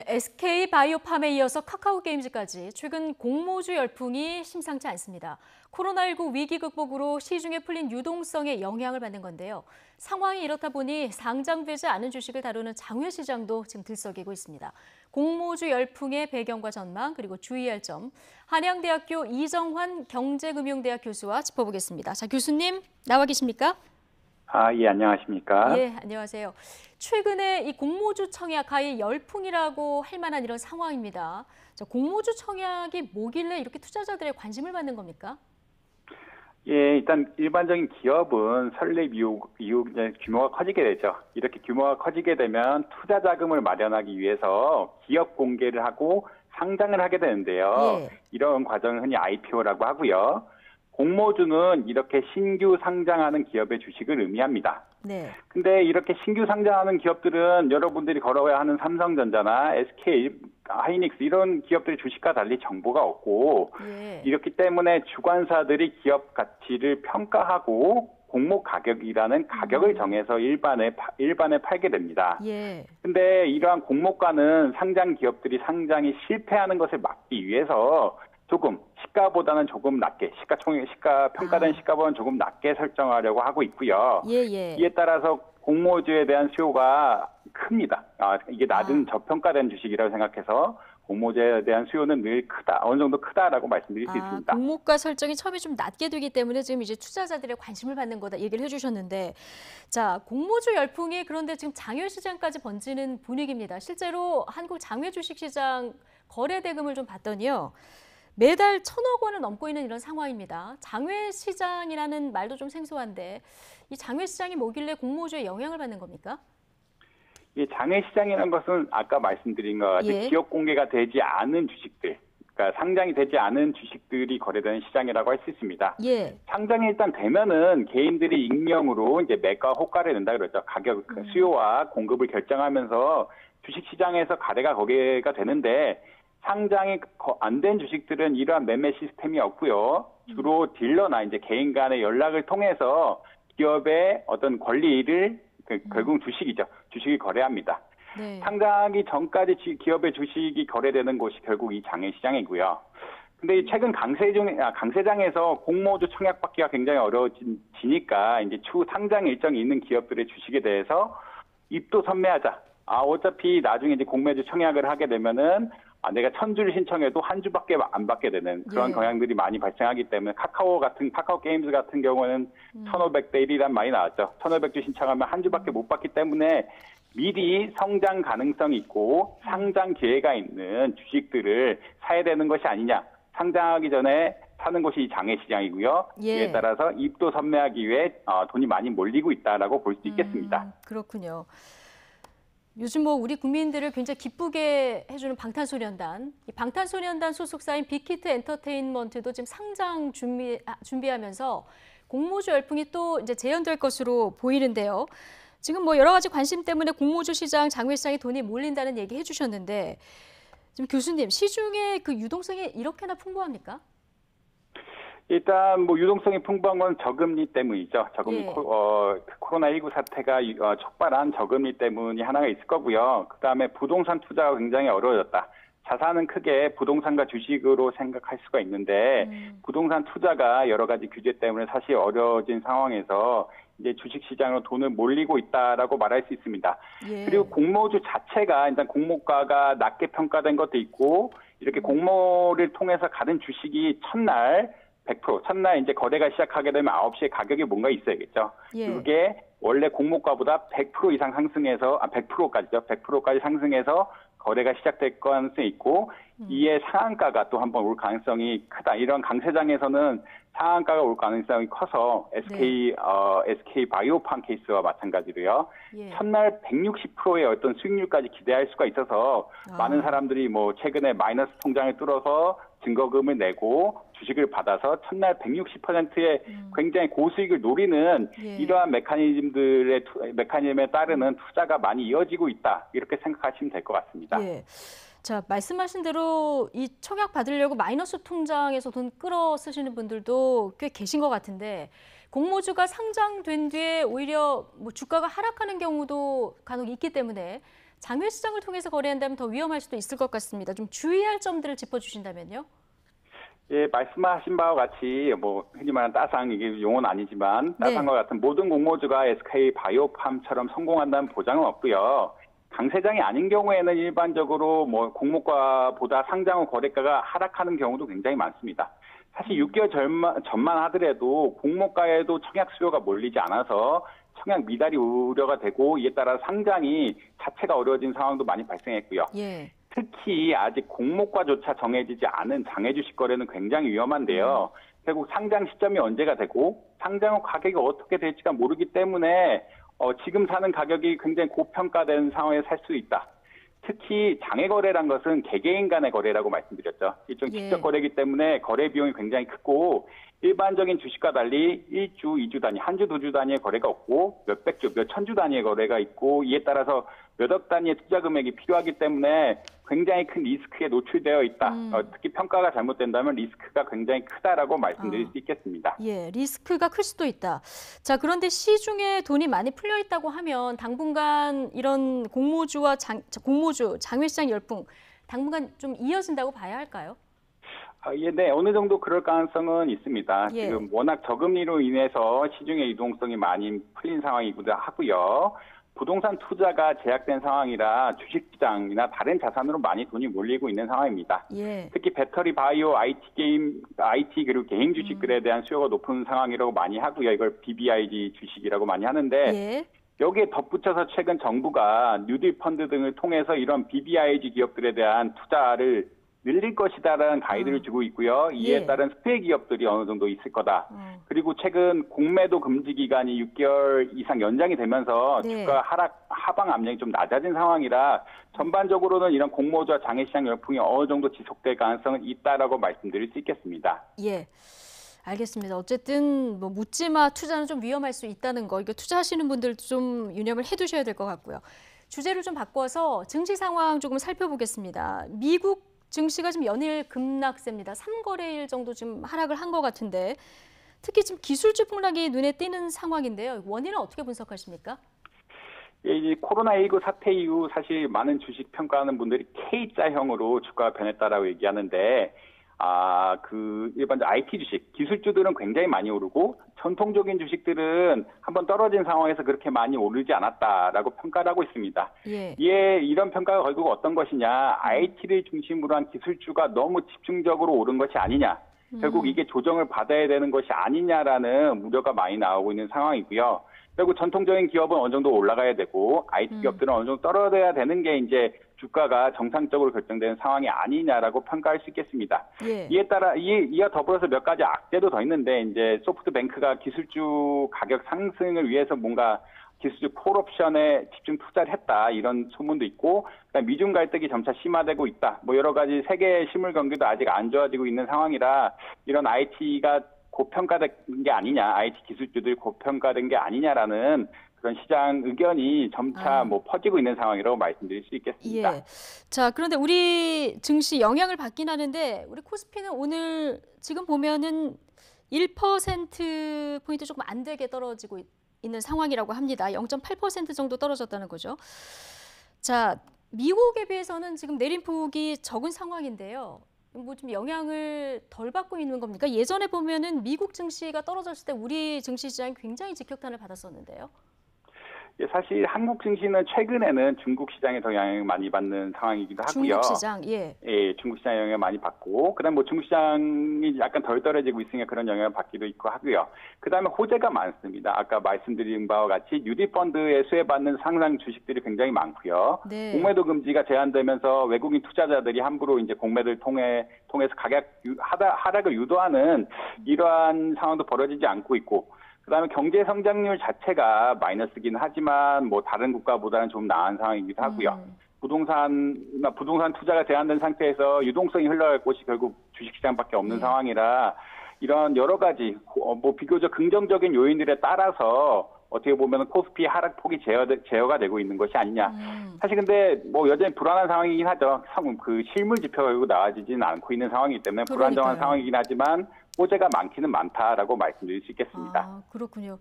SK바이오팜에 이어서 카카오게임즈까지 최근 공모주 열풍이 심상치 않습니다. 코로나19 위기 극복으로 시중에 풀린 유동성에 영향을 받는 건데요. 상황이 이렇다 보니 상장되지 않은 주식을 다루는 장외시장도 지금 들썩이고 있습니다. 공모주 열풍의 배경과 전망 그리고 주의할 점, 한양대학교 이정환 경제금융대학 교수와 짚어보겠습니다. 자, 교수님 나와 계십니까? 예, 안녕하십니까? 예, 안녕하세요. 최근에 이 공모주 청약 가히 열풍이라고 할 만한 이런 상황입니다. 자, 공모주 청약이 뭐길래 이렇게 투자자들의 관심을 받는 겁니까? 예, 일단 일반적인 기업은 설립 이후 이제 규모가 커지게 되죠. 이렇게 규모가 커지게 되면 투자 자금을 마련하기 위해서 기업 공개를 하고 상장을 하게 되는데요. 예. 이런 과정을 흔히 IPO라고 하고요. 공모주는 이렇게 신규 상장하는 기업의 주식을 의미합니다. 네. 근데 이렇게 신규 상장하는 기업들은 여러분들이 걸어야 하는 삼성전자나 SK, 하이닉스 이런 기업들의 주식과 달리 정보가 없고 예. 이렇기 때문에 주관사들이 기업 가치를 평가하고 공모 가격이라는 가격을 정해서 일반에 팔게 됩니다. 예. 근데 이러한 공모가는 상장 기업들이 상장이 실패하는 것을 막기 위해서 조금 시가보다는 조금 낮게 평가된 시가보다는 조금 낮게 설정하려고 하고 있고요. 예. 이에 따라서 공모주에 대한 수요가 큽니다. 이게 낮은 저평가된 주식이라고 생각해서 공모주에 대한 수요는 늘 크다, 어느 정도 크다라고 말씀드릴 수 있습니다. 공모가 설정이 처음에 좀 낮게 되기 때문에 지금 이제 투자자들의 관심을 받는 거다 얘기를 해주셨는데, 자, 공모주 열풍이 그런데 지금 장외 시장까지 번지는 분위기입니다. 실제로 한국 장외 주식시장 거래 대금을 좀 봤더니요. 매달 1,000억 원을 넘고 있는 이런 상황입니다. 장외시장이라는 말도 좀 생소한데 이 장외시장이 뭐길래 공모주에 영향을 받는 겁니까? 이 장외시장이라는 것은 아까 말씀드린 것 같이 기업 공개가 되지 않은 주식들, 그러니까 상장이 되지 않은 주식들이 거래되는 시장이라고 할 수 있습니다. 예. 상장이 일단 되면은 개인들이 익명으로 이제 매가 호가를 낸다 그러죠. 가격, 수요와 공급을 결정하면서 주식시장에서 거래가 되는데 상장이 안 된 주식들은 이러한 매매 시스템이 없고요. 주로 딜러나 이제 개인 간의 연락을 통해서 기업의 어떤 권리를 결국 주식이죠. 주식이 거래합니다. 네. 상장하기 전까지 기업의 주식이 거래되는 곳이 결국 이 장외시장이고요. 근데 최근 강세장에서 공모주 청약받기가 굉장히 어려워지니까 이제 추후 상장 일정이 있는 기업들의 주식에 대해서 입도 선매하자. 어차피 나중에 이제 공모주 청약을 하게 되면은 내가 1,000주를 신청해도 한 주밖에 안 받게 되는 그런 경향들이 많이 발생하기 때문에 카카오 게임즈 같은 경우는 1,500대 1이란 말이 나왔죠. 1,500주 신청하면 한 주밖에 못 받기 때문에 미리 성장 가능성이 있고 상장 기회가 있는 주식들을 사야 되는 것이 아니냐. 상장하기 전에 사는 곳이 이 장외시장이고요. 이에 따라서 입도 선매하기 위해 돈이 많이 몰리고 있다라고 볼 수 있겠습니다. 그렇군요. 요즘 우리 국민들을 굉장히 기쁘게 해주는 방탄소년단, 이 방탄소년단 소속사인 빅히트 엔터테인먼트도 지금 상장 준비하면서 공모주 열풍이 또 이제 재현될 것으로 보이는데요. 지금 여러 가지 관심 때문에 공모주 시장, 장외시장에 돈이 몰린다는 얘기 해주셨는데, 지금 교수님, 시중에 그 유동성이 이렇게나 풍부합니까? 일단 유동성이 풍부한 건 저금리 때문이죠. 저금리 코로나19 사태가 촉발한 저금리 때문이 하나가 있을 거고요. 그다음에 부동산 투자가 굉장히 어려워졌다. 자산은 크게 부동산과 주식으로 생각할 수가 있는데 부동산 투자가 여러 가지 규제 때문에 사실 어려워진 상황에서 이제 주식시장으로 돈을 몰리고 있다라고 말할 수 있습니다. 그리고 공모주 자체가 일단 공모가가 낮게 평가된 것도 있고 이렇게 공모를 통해서 가는 주식이 첫날 이제 거래가 시작하게 되면 9시에 가격이 뭔가 있어야겠죠. 그게 원래 공모가보다 100% 이상 상승해서 100%까지죠. 100%까지 상승해서 거래가 시작될 가능성이 있고 이에 상한가가 또 한번 올 가능성이 크다. 이런 강세장에서는 상한가가 올 가능성이 커서 SK 바이오팜 케이스와 마찬가지로요. 첫날 160%의 어떤 수익률까지 기대할 수가 있어서 많은 사람들이 최근에 마이너스 통장을 뚫어서 증거금을 내고 주식을 받아서 첫날 160%의 굉장히 고수익을 노리는 이러한 메커니즘에 따르는 투자가 많이 이어지고 있다. 이렇게 생각하시면 될 것 같습니다. 자, 말씀하신 대로 이 청약 받으려고 마이너스 통장에서 돈 끌어 쓰시는 분들도 꽤 계신 것 같은데 공모주가 상장된 뒤에 오히려 주가가 하락하는 경우도 간혹 있기 때문에 장외시장을 통해서 거래한다면 더 위험할 수도 있을 것 같습니다. 좀 주의할 점들을 짚어주신다면요. 예, 말씀하신 바와 같이 뭐 흔히 말하는 따상, 이게 용어는 아니지만 따상과 같은 모든 공모주가 SK 바이오팜처럼 성공한다는 보장은 없고요. 강 세장이 아닌 경우에는 일반적으로 뭐 공모가보다 상장 후 거래가가 하락하는 경우도 굉장히 많습니다. 사실 6개월 전만 하더라도 공모가에도 청약 수요가 몰리지 않아서 청약 미달이 우려가 되고 이에 따라 상장이 자체가 어려워진 상황도 많이 발생했고요. 예. 특히 아직 공모가조차 정해지지 않은 장외 주식 거래는 굉장히 위험한데요. 결국 상장 시점이 언제가 되고 상장 후 가격이 어떻게 될지가 모르기 때문에 지금 사는 가격이 굉장히 고평가된 상황에 살 수 있다. 특히 장외 거래란 것은 개개인 간의 거래라고 말씀드렸죠. 일종 직접 거래이기 때문에 거래 비용이 굉장히 크고 일반적인 주식과 달리 1주, 2주 단위, 한 주, 두 주 단위의 거래가 없고 몇백 주, 몇천 주 단위의 거래가 있고 이에 따라서 몇억 단위의 투자 금액이 필요하기 때문에 굉장히 큰 리스크에 노출되어 있다. 특히 평가가 잘못된다면 리스크가 굉장히 크다라고 말씀드릴 수 있겠습니다. 예, 리스크가 클 수도 있다. 자, 그런데 시중에 돈이 많이 풀려 있다고 하면 당분간 이런 공모주, 장외시장 열풍 당분간 좀 이어진다고 봐야 할까요? 예, 네, 어느 정도 그럴 가능성은 있습니다. 예. 지금 워낙 저금리로 인해서 시중의 유동성이 많이 풀린 상황이기도 하고요. 부동산 투자가 제약된 상황이라 주식시장이나 다른 자산으로 많이 돈이 몰리고 있는 상황입니다. 예. 특히 배터리, 바이오, IT 그리고 개인 주식들에 대한 수요가 높은 상황이라고 많이 하고요. 이걸 BBIG 주식이라고 많이 하는데 예. 여기에 덧붙여서 최근 정부가 뉴딜 펀드 등을 통해서 이런 BBIG 기업들에 대한 투자를 늘릴 것이다라는 가이드를 주고 있고요. 이에 따른 스페 기업들이 어느 정도 있을 거다. 그리고 최근 공매도 금지 기간이 6개월 이상 연장이 되면서 주가 하방 압력이 좀 낮아진 상황이라 전반적으로는 이런 공모주와 장외시장 열풍이 어느 정도 지속될 가능성은 있다라고 말씀드릴 수 있겠습니다. 예. 알겠습니다. 어쨌든 뭐 묻지마 투자는 좀 위험할 수 있다는 거, 이거 투자하시는 분들도 좀 유념을 해두셔야 될 것 같고요. 주제를 좀 바꿔서 증시 상황 조금 살펴보겠습니다. 미국 증시가 지금 연일 급락세입니다. 3거래일 정도 지금 하락을 한 것 같은데 특히 지금 기술주 폭락이 눈에 띄는 상황인데요. 원인은 어떻게 분석하십니까? 예, 이 코로나19 사태 이후 사실 많은 주식 평가하는 분들이 K자형으로 주가가 변했다라고 얘기하는데 일반적 IT 주식, 기술주들은 굉장히 많이 오르고 전통적인 주식들은 한번 떨어진 상황에서 그렇게 많이 오르지 않았다라고 평가를 하고 있습니다. 이런 평가가 결국 어떤 것이냐, IT를 중심으로 한 기술주가 너무 집중적으로 오른 것이 아니냐, 결국 이게 조정을 받아야 되는 것이 아니냐라는 우려가 많이 나오고 있는 상황이고요. 결국 전통적인 기업은 어느 정도 올라가야 되고 IT 기업들은 어느 정도 떨어져야 되는 게 이제 주가가 정상적으로 결정되는 상황이 아니냐라고 평가할 수 있겠습니다. 이와 더불어서 몇 가지 악재도 더 있는데 이제 소프트뱅크가 기술주 가격 상승을 위해서 뭔가 기술주 콜옵션에 집중 투자를 했다 이런 소문도 있고 그다음에 미중 갈등이 점차 심화되고 있다. 뭐 여러 가지 세계 실물 경기도 아직 안 좋아지고 있는 상황이라 이런 IT가 고평가된 게 아니냐, IT 기술주들이 고평가된 게 아니냐라는 그런 시장 의견이 점차 퍼지고 있는 상황이라고 말씀드릴 수 있겠습니다. 예. 자, 그런데 우리 증시 영향을 받긴 하는데 우리 코스피는 오늘 지금 보면은 1%포인트 조금 안 되게 떨어지고 있는 상황이라고 합니다. 0.8% 정도 떨어졌다는 거죠. 자, 미국에 비해서는 지금 내림폭이 적은 상황인데요. 뭐 좀 영향을 덜 받고 있는 겁니까? 예전에 보면은 미국 증시가 떨어졌을 때 우리 증시 시장이 굉장히 직격탄을 받았었는데요. 예, 사실 한국 증시는 최근에는 중국 시장에 더 영향을 많이 받는 상황이기도 하고요. 중국 시장, 예. 예, 중국 시장 영향을 많이 받고, 그다음 뭐 중국 시장이 약간 덜 떨어지고 있으니까 그런 영향을 받기도 있고 하고요. 그다음에 호재가 많습니다. 아까 말씀드린 바와 같이 뉴딜 펀드에 수혜받는 상장 주식들이 굉장히 많고요. 공매도 금지가 제한되면서 외국인 투자자들이 함부로 이제 공매를 통해서 가격 하락을 유도하는 이러한 상황도 벌어지지 않고 있고. 그다음에 경제 성장률 자체가 마이너스긴 하지만 뭐 다른 국가보다는 좀 나은 상황이기도 하고요. 부동산 투자가 제한된 상태에서 유동성이 흘러갈 곳이 결국 주식시장밖에 없는 상황이라 이런 여러 가지 비교적 긍정적인 요인들에 따라서 어떻게 보면 코스피 하락폭이 제어가 되고 있는 것이 아니냐. 사실 근데 뭐 여전히 불안한 상황이긴 하죠. 그 실물 지표가 결국 나와지지는 않고 있는 상황이기 때문에 불안정한 상황이긴 하지만 호재가 많기는 많다라고 말씀드릴 수 있겠습니다. 그렇군요.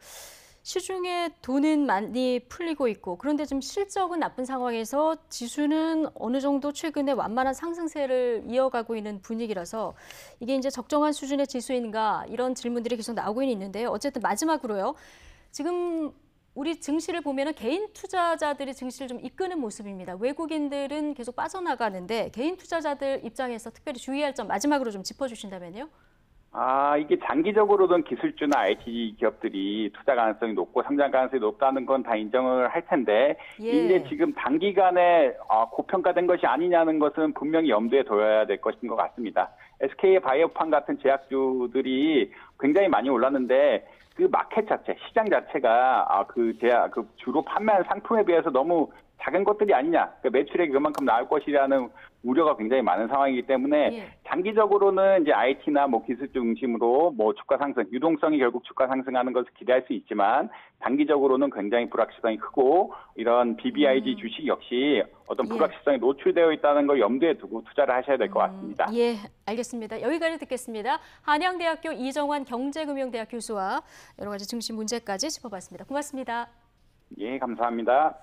시중에 돈은 많이 풀리고 있고 그런데 좀 실적은 나쁜 상황에서 지수는 어느 정도 최근에 완만한 상승세를 이어가고 있는 분위기라서 이게 이제 적정한 수준의 지수인가 이런 질문들이 계속 나오고 있는데요. 어쨌든 마지막으로요. 지금 우리 증시를 보면은 개인 투자자들이 증시를 좀 이끄는 모습입니다. 외국인들은 계속 빠져나가는데 개인 투자자들 입장에서 특별히 주의할 점 마지막으로 좀 짚어주신다면요. 이게 장기적으로는 기술주나 IT 기업들이 투자 가능성이 높고 성장 가능성이 높다는 건 다 인정을 할 텐데, 예. 이제 지금 단기간에 고평가된 것이 아니냐는 것은 분명히 염두에 둬야 될 것인 것 같습니다. SK 바이오판 같은 제약주들이 굉장히 많이 올랐는데, 그 마켓 자체, 시장 자체가 그 주로 판매하는 상품에 비해서 너무 작은 것들이 아니냐, 그러니까 매출액이 그만큼 나올 것이라는 우려가 굉장히 많은 상황이기 때문에 예. 장기적으로는 이제 IT나 기술 중심으로 주가 상승, 유동성이 결국 주가 상승하는 것을 기대할 수 있지만 단기적으로는 굉장히 불확실성이 크고 이런 BBIG 주식 역시 어떤 불확실성이 노출되어 있다는 걸 염두에 두고 투자를 하셔야 될 것 같습니다. 예, 알겠습니다. 여기까지 듣겠습니다. 한양대학교 이정환 경제금융대학 교수와 여러 가지 증시 문제까지 짚어봤습니다. 고맙습니다. 예, 감사합니다.